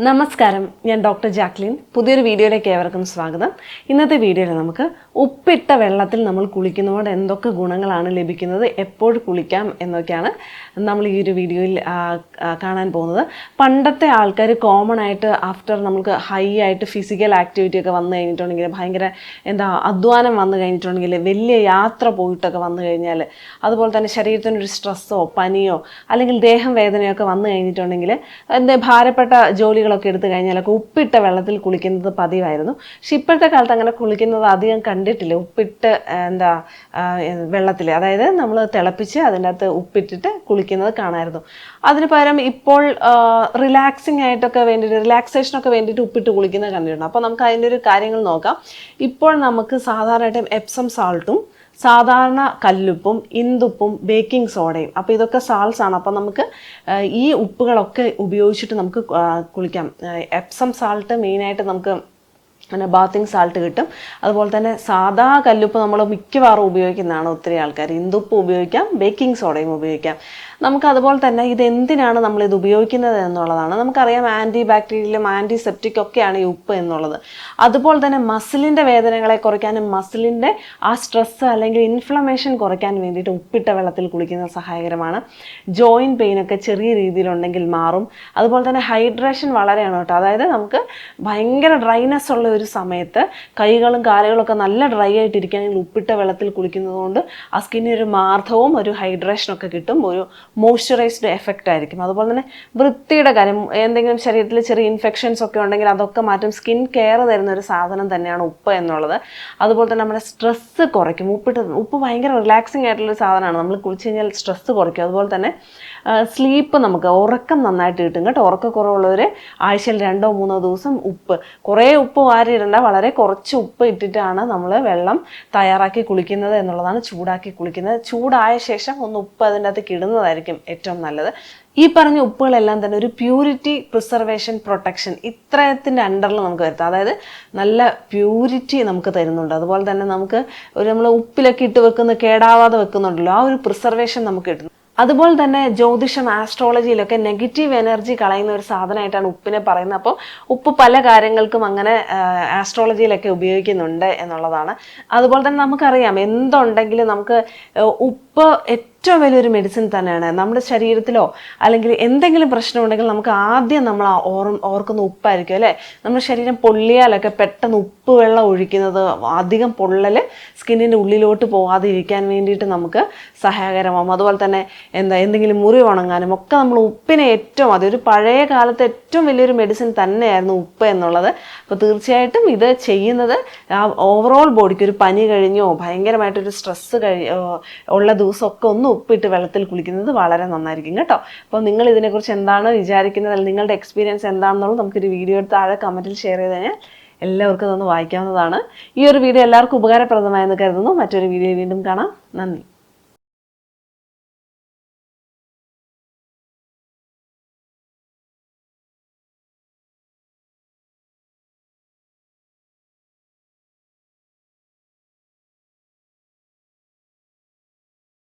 നമസ്കാരം, ഞാൻ doctor Jacqueline. പുതിയൊരു വീഡിയോയിലേക്ക് ഏവർക്കും സ്വാഗതം. ഇന്നത്തെ വീഡിയോയിൽ നമുക്ക് ഉപ്പിട്ട വെള്ളത്തിൽ നമ്മൾ കുളിക്കുന്നതുകൊണ്ട് എന്തൊക്കെ ഗുണങ്ങളാണ് ലഭിക്കുന്നത്, എപ്പോൾ കുളിക്കാം എന്നൊക്കെയാണ് നമ്മൾ ഈ ഒരു വീഡിയോയിൽ കാണാൻ പോകുന്നത്. പണ്ടത്തെ ആൾക്കാർ കോമൺ ആയിട്ട് ആഫ്റ്റർ നമുക്ക് ഹൈ ആയിട്ട് ഫിസിക്കൽ ആക്ടിവിറ്റി ഒക്കെ വന്നു കഴിഞ്ഞിട്ടുണ്ടെങ്കിൽ, ഭയങ്കര അധ്വാനം വന്നു കഴിഞ്ഞിട്ടുണ്ടെങ്കിൽ, വലിയ യാത്ര പോയിട്ടൊക്കെ വന്നു കഴിഞ്ഞാൽ, അതുപോലെ തന്നെ ശരീരത്തിനൊരു സ്ട്രെസ്സോ പനിയോ അല്ലെങ്കിൽ ദേഹം വേദനയോ ഒക്കെ വന്നു കഴിഞ്ഞിട്ടുണ്ടെങ്കിൽ, ഭാരപ്പെട്ട ജോലികളൊക്കെ എടുത്തു കഴിഞ്ഞാലൊക്കെ ഉപ്പിട്ട വെള്ളത്തിൽ കുളിക്കുന്നത് പതിവായിരുന്നു. പക്ഷെ ഇപ്പോഴത്തെ കാലത്ത് അങ്ങനെ കുളിക്കുന്നത് അധികം കണ്ടിട്ടില്ല. ഉപ്പിട്ട് വെള്ളത്തിൽ, അതായത് നമ്മൾ തിളപ്പിച്ച് അതിൻ്റെ അകത്ത് ഉപ്പിട്ടിട്ട് കുളിക്കുന്നത് കാണാമായിരുന്നു. അതിന് പകരം ഇപ്പോൾ റിലാക്സിങ് ആയിട്ടൊക്കെ വേണ്ടിയിട്ട്, റിലാക്സേഷനൊക്കെ വേണ്ടിയിട്ട് ഉപ്പിട്ട് കുളിക്കുന്നത് കണ്ടിട്ടുണ്ട്. അപ്പോൾ നമുക്ക് അതിൻ്റെ ഒരു കാര്യങ്ങൾ നോക്കാം. ഇപ്പോൾ നമുക്ക് സാധാരണയായിട്ടും എപ്സം സാൾട്ടും സാധാരണ കല്ലുപ്പും ഇന്ദുപ്പും ബേക്കിംഗ് സോഡയും, അപ്പോൾ ഇതൊക്കെ സാൾട്ട്സ് ആണ്. അപ്പോൾ നമുക്ക് ഈ ഉപ്പുകളൊക്കെ ഉപയോഗിച്ചിട്ട് നമുക്ക് കുളിക്കാം. എപ്സം സാൾട്ട് മെയിനായിട്ട് നമുക്ക് ബാത്തിങ് സാൾട്ട് കിട്ടും. അതുപോലെ തന്നെ സാധാ കല്ലുപ്പ് നമ്മൾ മിക്കവാറും ഉപയോഗിക്കുന്നതാണ് ഒത്തിരി ആൾക്കാർ. ഇന്ദുപ്പ് ഉപയോഗിക്കാം, ബേക്കിംഗ് സോഡയും ഉപയോഗിക്കാം. നമുക്ക് അതുപോലെ തന്നെ ഇതെന്തിനാണ് നമ്മളിത് ഉപയോഗിക്കുന്നത് എന്നുള്ളതാണ്. നമുക്കറിയാം ആൻറ്റി ബാക്ടീരിയലും ആൻറ്റിസെപ്റ്റിക് ഒക്കെയാണ് ഈ ഉപ്പ് എന്നുള്ളത്. അതുപോലെ തന്നെ മസിലിൻ്റെ വേദനകളെ കുറയ്ക്കാനും മസിലിൻ്റെ ആ സ്ട്രെസ്സ് അല്ലെങ്കിൽ ഇൻഫ്ലമേഷൻ കുറയ്ക്കാൻ വേണ്ടിയിട്ട് ഉപ്പിട്ട വെള്ളത്തിൽ കുളിക്കുന്നത് സഹായകരമാണ്. ജോയിൻറ്റ് പെയിനൊക്കെ ചെറിയ രീതിയിലുണ്ടെങ്കിൽ മാറും. അതുപോലെ തന്നെ ഹൈഡ്രേഷൻ വളരെയാണ് കേട്ടോ. അതായത് നമുക്ക് ഭയങ്കര ഡ്രൈനെസ് ഉള്ള ഒരു സമയത്ത് കൈകളും കാലുകളൊക്കെ നല്ല ഡ്രൈ ആയിട്ടിരിക്കുകയാണെങ്കിൽ ഉപ്പിട്ട വെള്ളത്തിൽ കുളിക്കുന്നത് കൊണ്ട് ആ സ്കിന്നിന് ഒരു മാർദ്ദവും ഒരു ഹൈഡ്രേഷനൊക്കെ കിട്ടും. ഒരു മോയ്സ്ചറൈസ്ഡ് എഫക്റ്റ് ആയിരിക്കും. അതുപോലെ തന്നെ വൃത്തിയുടെ കാര്യം, എന്തെങ്കിലും ശരീരത്തിൽ ചെറിയ ഇൻഫെക്ഷൻസ് ഒക്കെ ഉണ്ടെങ്കിൽ അതൊക്കെ മാറ്റും. സ്കിൻ കെയർ തരുന്ന ഒരു സാധനം തന്നെയാണ് ഉപ്പ് എന്നുള്ളത്. അതുപോലെ തന്നെ നമ്മുടെ സ്ട്രെസ്സ് കുറയ്ക്കും. ഉപ്പ് ഭയങ്കര റിലാക്സിങ് ആയിട്ടുള്ളൊരു സാധനമാണ്. നമ്മൾ കുളിച്ച് കഴിഞ്ഞാൽ സ്ട്രെസ്സ് കുറയ്ക്കും. അതുപോലെ തന്നെ സ്ലീപ്പ്, നമുക്ക് ഉറക്കം നന്നായിട്ട് കിട്ടും കേട്ടോ. ഉറക്കക്കുറവുള്ളവർ ആഴ്ചയിൽ 2-3 ദിവസം കുറേ ഉപ്പ് വാരിയിടേണ്ട, വളരെ കുറച്ച് ഉപ്പ് ഇട്ടിട്ടാണ് നമ്മൾ വെള്ളം തയ്യാറാക്കി കുളിക്കുന്നത് എന്നുള്ളതാണ്. ചൂടാക്കി കുളിക്കുന്നത്, ചൂടായ ശേഷം ഒന്ന് ഉപ്പ് അതിൻ്റെ അകത്തേക്ക് ഇടുന്നതായിരിക്കും ഏറ്റവും നല്ലത്. ഈ പറഞ്ഞ ഉപ്പുകളെല്ലാം തന്നെ ഒരു പ്യൂരിറ്റി, പ്രിസർവേഷൻ, പ്രൊട്ടക്ഷൻ ഇത്രയത്തിൻ്റെ അണ്ടറിൽ നമുക്ക് വരുത്താം. അതായത് നല്ല പ്യൂരിറ്റി നമുക്ക് തരുന്നുണ്ട്. അതുപോലെ തന്നെ നമുക്ക് നമ്മൾ ഉപ്പിലൊക്കെ ഇട്ട് വെക്കുന്ന, കേടാവാതെ വെക്കുന്നുണ്ടല്ലോ, ആ ഒരു പ്രിസർവേഷൻ നമുക്ക് കിട്ടുന്നു. അതുപോലെ തന്നെ ജ്യോതിഷം, ആസ്ട്രോളജിയിലൊക്കെ നെഗറ്റീവ് എനർജി കളയുന്ന ഒരു സാധനമായിട്ടാണ് ഉപ്പിനെ പറയുന്നത്. അപ്പോൾ ഉപ്പ് പല കാര്യങ്ങൾക്കും അങ്ങനെ ആസ്ട്രോളജിയിലൊക്കെ ഉപയോഗിക്കുന്നുണ്ട് എന്നുള്ളതാണ്. അതുപോലെ തന്നെ നമുക്കറിയാം, എന്തുണ്ടെങ്കിലും നമുക്ക് ഉപ്പ് ഏറ്റവും വലിയൊരു മെഡിസിൻ തന്നെയാണ്. നമ്മുടെ ശരീരത്തിലോ അല്ലെങ്കിൽ എന്തെങ്കിലും പ്രശ്നമുണ്ടെങ്കിൽ നമുക്ക് ആദ്യം നമ്മൾ ഓർക്കുന്ന ഉപ്പായിരിക്കും അല്ലേ. നമ്മുടെ ശരീരം പൊള്ളിയാലൊക്കെ പെട്ടെന്ന് ഉപ്പ് വെള്ളം ഒഴിക്കുന്നത്, അധികം പൊള്ളൽ സ്കിന്നിൻ്റെ ഉള്ളിലോട്ട് പോകാതെ ഇരിക്കാൻ വേണ്ടിയിട്ട് നമുക്ക് സഹായകരമാകും. അതുപോലെ തന്നെ എന്തെങ്കിലും മുറി ഉണങ്ങാനും ഒക്കെ നമ്മൾ ഉപ്പിനെ അതൊരു പഴയ കാലത്ത് ഏറ്റവും വലിയൊരു മെഡിസിൻ തന്നെയായിരുന്നു ഉപ്പ് എന്നുള്ളത്. അപ്പോൾ തീർച്ചയായിട്ടും ഇത് ചെയ്യുന്നത് ഓവറോൾ ബോഡിക്ക്, ഒരു പനി കഴിഞ്ഞോ ഭയങ്കരമായിട്ടൊരു സ്ട്രെസ്സ് ഉള്ള ദിവസമൊക്കെ ഒന്ന് ഉപ്പിട്ട് വെള്ളത്തിൽ കുളിക്കുന്നത് വളരെ നന്നായിരിക്കും കേട്ടോ. അപ്പോൾ നിങ്ങൾ ഇതിനെക്കുറിച്ച് എന്താണ് വിചാരിക്കുന്നത്, അല്ലെങ്കിൽ നിങ്ങളുടെ എക്സ്പീരിയൻസ് എന്താണെന്നുള്ളത് നമുക്കൊരു വീഡിയോ എടുത്ത് താഴെ കമൻറ്റിൽ ഷെയർ ചെയ്ത് കഴിഞ്ഞാൽ എല്ലാവർക്കും അതൊന്ന് വായിക്കാവുന്നതാണ്. ഈ ഒരു വീഡിയോ എല്ലാവർക്കും ഉപകാരപ്രദമായെന്ന് കരുതുന്നു. മറ്റൊരു വീഡിയോ വീണ്ടും കാണാം. നന്ദി.